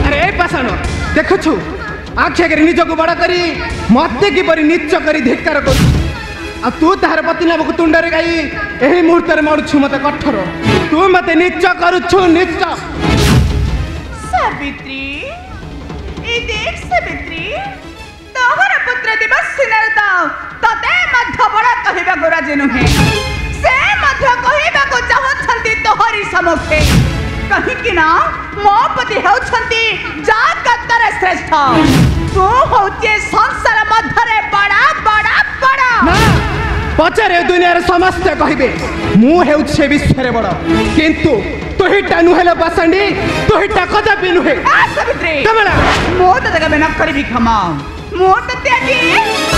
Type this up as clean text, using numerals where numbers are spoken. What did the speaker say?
अरे पाषाण देखु आखे कर निज को बड़ा करी मत किपर नीच कर धिक्कार कर तू तार पति नाम तुंडे गाई यही मुहूर्त में मारुछु मत कठोर तू मत नीच करुछु नीच सावित्री ए देख सावित्री तोहर पुत्र देवसेनार दाव तते मध्य बड़ा कहबा गोराजे नुहे से मध्य कहबा को चाहछंती तोहरी समक्षे कहीं कि ना मो पति हेउछंती जागतर श्रेष्ठ तू होचे संसार मध्यरे बड़ा बड़ा बड़ा पचारे दुनिया समस्त कहबे मु हेउछे विश्व बड़ किंतु तोहिटा नुहेला पाषांडी तोहिटा कदापि नुहे सावित्री कमला मो तते न करिबी क्षमा मो तते